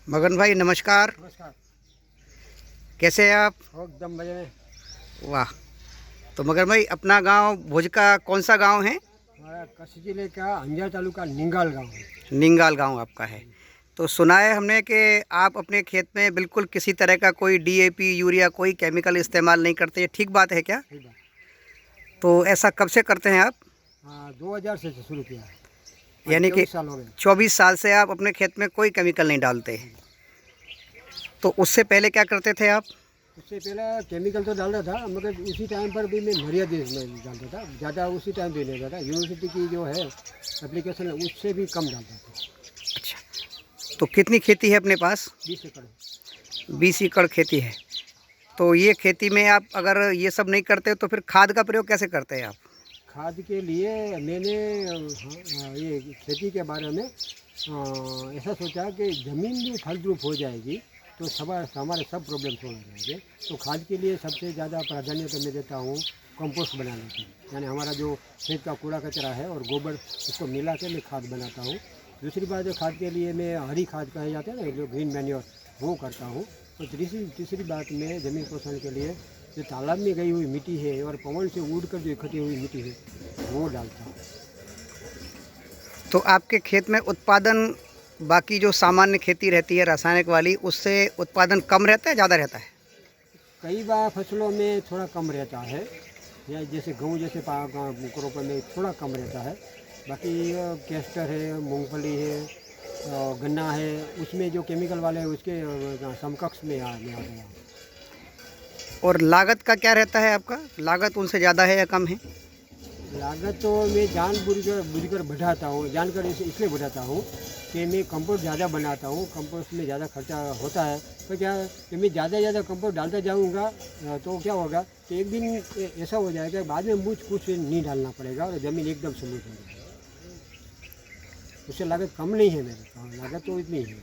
मगन भाई नमस्कार। नमस्कार। कैसे हैं आप? एकदम मजे में। वाह। तो मगन भाई अपना गांव भुज का कौन सा गांव है? हमारा कच्छ जिले का अंजार तालुका निंगाल गांव है। निंगाल गांव आपका है। तो सुना है हमने कि आप अपने खेत में बिल्कुल किसी तरह का कोई डीएपी यूरिया कोई केमिकल इस्तेमाल नहीं करते, ये ठीक बात है क्या? सही बात। तो ऐसा कब से करते हैं आप? हाँ, 2000 से शुरू किया है। यानी कि 24 साल हो गए। 24 साल से आप अपने खेत में कोई केमिकल नहीं डालते। तो उससे पहले क्या करते थे आप? उससे पहले केमिकल तो डालता था, मगर उसी टाइम पर भी मैं मर्यादित में डालता था। ज़्यादा उसी टाइम भी नहीं डालता। यूनिवर्सिटी की जो है एप्लीकेशन है उससे भी कम डालता था। अच्छा, तो कितनी खेती है अपने पास? 20 एकड़। 20 एकड़ खेती है। तो ये खेती में आप अगर ये सब नहीं करते तो फिर खाद का प्रयोग कैसे करते हैं आप? खाद के लिए मैंने ये खेती के बारे में ऐसा सोचा कि ज़मीन भी फलद्रुप हो जाएगी तो सब हमारे सब प्रॉब्लम सॉल्व हो जाएंगे। तो खाद के लिए सबसे ज़्यादा प्राधान्य तो मैं देता हूँ कंपोस्ट बनाने की, यानी हमारा जो खेत का कूड़ा कचरा है और गोबर उसको मिला के मैं खाद बनाता हूँ। दूसरी बात जो खाद के लिए मैं हरी खाद कहे जाते हैं ना, जो ग्रीन मैन्योर, वो करता हूँ। और तीसरी बात में ज़मीन पोषण के लिए जो तालाब में गई हुई मिट्टी है और पवन से उड़कर जो इकट्ठी हुई मिट्टी है वो डालता हूँ। तो आपके खेत में उत्पादन बाकी जो सामान्य खेती रहती है रासायनिक वाली, उससे उत्पादन कम रहता है ज़्यादा रहता है? कई बार फसलों में थोड़ा कम रहता है, या जैसे गेहूँ जैसे क्रोप में थोड़ा कम रहता है। बाकी कैस्टर है, मूंगफली है, गन्ना है, उसमें जो केमिकल वाले हैं उसके समकक्ष में आ गया। और लागत का क्या रहता है आपका? लागत उनसे ज़्यादा है या कम है? लागत तो मैं जानबूझकर बढ़ाता हूँ, जानकर इसलिए बढ़ाता हूँ कि मैं कंपोस्ट ज़्यादा बनाता हूँ। कंपोस्ट में ज़्यादा खर्चा होता है, तो क्या कि मैं ज़्यादा कंपोस्ट डालता जाऊँगा तो क्या होगा कि एक दिन ऐसा हो जाएगा बाद में मुझ कुछ नहीं डालना पड़ेगा और ज़मीन एकदम स्मूथ हो जाएगी। उससे लागत कम नहीं है मेरे पास, लागत तो इतनी है।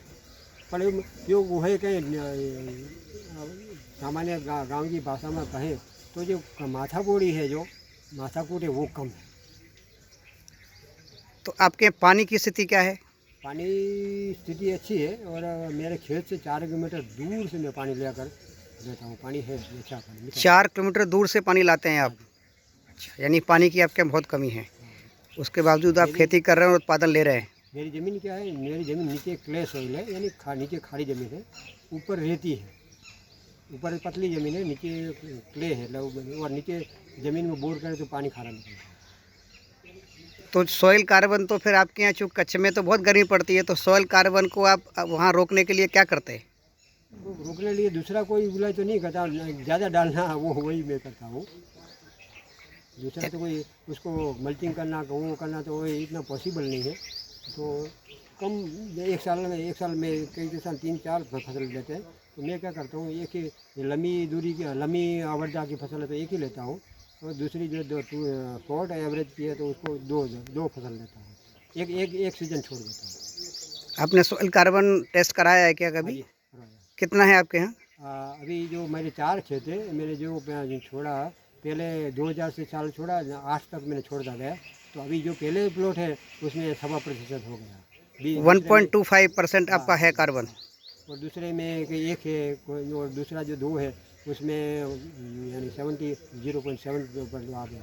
पर जो वो है कहीं सामान्य गाँव की भाषा में कहें तो जो माथापूरी है, जो माथाकूट है वो कम है। तो आपके पानी की स्थिति क्या है? पानी स्थिति अच्छी है और मेरे खेत से 4 किलोमीटर दूर से मैं पानी लेकर देता हूँ। पानी है अच्छा, पानी मीठा। 4 किलोमीटर दूर से पानी लाते हैं आप? अच्छा, यानी पानी की आपके बहुत कमी है, उसके बावजूद आप खेती कर रहे हैं और उत्पादन ले रहे हैं। मेरी ज़मीन क्या है, मेरी ज़मीन नीचे क्ले सॉइल है, यानी नीचे खाड़ी ज़मीन है, ऊपर रेती है। ऊपर पतली ज़मीन है, नीचे क्ले है, और नीचे ज़मीन में बोर करें तो पानी खारा निकलता है। तो सॉइल कार्बन तो फिर आपके यहाँ चूँकि कच्छ में तो बहुत गर्मी पड़ती है, तो सॉइल कार्बन को आप वहाँ रोकने के लिए क्या करते हैं? वो रोकने लिए दूसरा कोई इलाज तो नहीं करता, ज़्यादा डालना वो वही मैं करता हूँ। दूसरा तो कोई उसको मल्चिंग करना वो करना तो वो इतना पॉसिबल नहीं है। तो कम एक साल में कई किसान 3-4 फसल लेते हैं, तो मैं क्या करता हूँ एक ही लंबी आवर्जा की फसल है तो एक ही लेता हूँ, और दूसरी जो शॉर्ट एवरेज की है तो उसको दो फसल लेता हूँ। एक सीजन छोड़ देता हूँ। आपने सॉइल कार्बन टेस्ट कराया है क्या हाँ कभी? जी, करवाया। कितना है आपके यहाँ? अभी जो मेरे 4 खेत है, मैंने जो छोड़ा पहले 2000 से साल छोड़ा, 8 तक मैंने छोड़ता गया। तो अभी जो पहले प्लॉट है उसमें 7.25% हो गया। 1.25% हाँ, आपका है कार्बन? और दूसरे में कि एक है और दूसरा जो 2 है उसमें यानी 0.7 पर आ गया।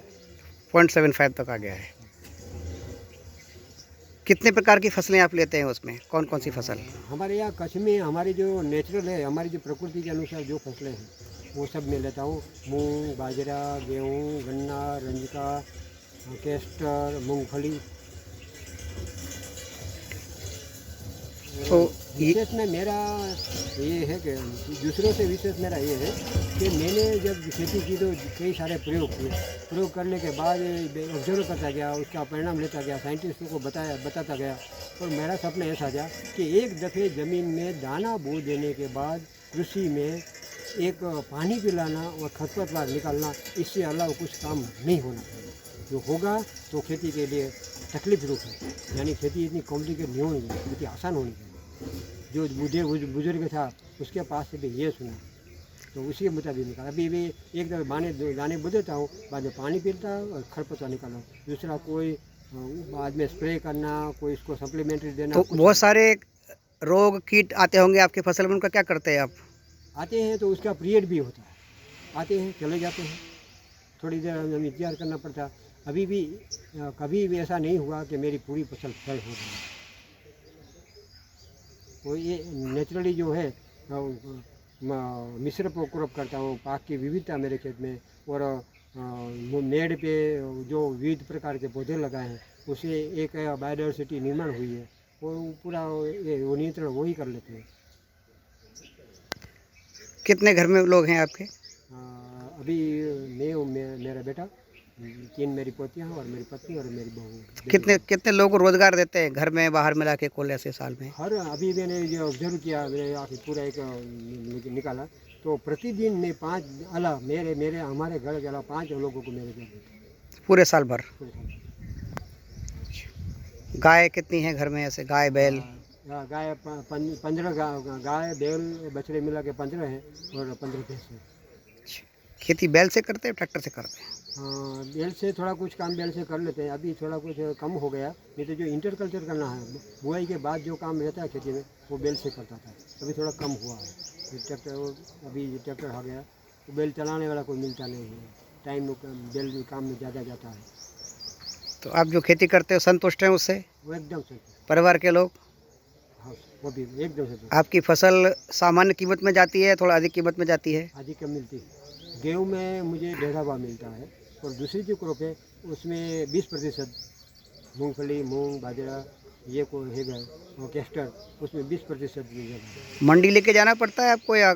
0.75 तक आ गया है। कितने प्रकार की फसलें आप लेते हैं उसमें, कौन कौन सी फसल? हमारे यहाँ कच्छ में हमारी जो नेचुरल है, हमारी जो प्रकृति के अनुसार जो फसलें हैं वो सब मैं लेता हूँ। मूंग, बाजरा, गेहूँ, गन्ना, रंजिका, कैस्टर, मूंगफली। तो विशेष में मेरा ये है कि दूसरों से विशेष मेरा ये है कि मैंने जब खेती की तो कई सारे प्रयोग किए। प्रयोग करने के बाद ऑब्जर्व करता गया, उसका परिणाम लेता गया, साइंटिस्टों को बताता गया। और मेरा सपना ऐसा था कि एक दफ़े ज़मीन में दाना बो देने के बाद कृषि में एक पानी पिलाना और खरपतवार निकालना, इससे अलावा कुछ काम नहीं होना चाहिए। जो होगा तो खेती के लिए तकलीफ रूप है, यानी खेती इतनी कॉम्प्लिकेट नहीं होनी चाहिए, इतनी आसान होनी चाहिए। जो बुजुर्ग था उसके पास से भी ये सुना, तो उसी के मुताबिक निकाला। अभी भी एक दफ़े दाने बो देता हूँ, बाद में पानी पीता और खरपतवार निकाला। दूसरा कोई बाद में स्प्रे करना, कोई इसको सप्लीमेंट्री देना। बहुत सारे रोग कीट आते होंगे आपके फसल में, उनका क्या करते हैं आप? आते हैं तो उसका पीरियड भी होता है, आते हैं चले जाते हैं, थोड़ी देर हमें इंतजार करना पड़ता है। अभी भी कभी भी ऐसा नहीं हुआ कि मेरी पूरी फसल फेल हो गई। वो ये नेचुरली जो है मिश्र क्रॉप करता हूँ, पाक की विविधता मेरे खेत में, और वो मेड़ पे जो विविध प्रकार के पौधे लगाए हैं उससे एक बायोडाइवर्सिटी निर्माण हुई है, वो पूरा वो नियंत्रण वो ही कर लेते हैं। कितने घर में लोग हैं आपके? अभी मैं हूँ, मेरा बेटा, 3 मेरी पोतियाँ हैं और मेरी पत्नी और मेरी बहू। कितने कितने लोगों को रोजगार देते हैं घर में बाहर मिला के कुल ऐसे साल में? हर अभी मैंने जो ऑब्जर्व किया, मैंने आके पूरा एक निकाला, तो प्रतिदिन मैं 5 अलग मेरे हमारे घर के अलावा 5 लोगों को मेरे घर देते पूरे साल भर? हैं। गाय कितनी है घर में, ऐसे गाय बैल? गाय 15 गाय बैल बछड़े मिला के 15 हैं और 15 भैंस हैं। खेती बैल से करते हैं ट्रैक्टर से करते हैं? बैल से थोड़ा कुछ काम बैल से कर लेते हैं, अभी थोड़ा कुछ कम हो गया, नहीं तो जो इंटरकल्चर करना है बुआई के बाद जो काम रहता है खेती में वो बैल से करता था, अभी थोड़ा कम हुआ है। ट्रैक्टर अभी ट्रैक्टर आ गया तो बैल चलाने वाला कोई मिलता नहीं है, टाइम बैल काम में ज़्यादा जाता है। तो आप जो खेती करते हो संतुष्ट हैं उससे? वो एकदम से, परिवार के लोग? हाँ वो भी एकदम से। आपकी फसल सामान्य कीमत में जाती है, थोड़ा अधिक कीमत में जाती है? अधिक कम मिलती है। गेहूँ में मुझे 1.5 भाव मिलता है, और दूसरी जो क्रॉप है उसमें 20%, मूंगफली, मूंग, बाजरा, ये को है और कैस्टर, उसमें 20% मिल जाता है। मंडी लेके जाना पड़ता है आपको या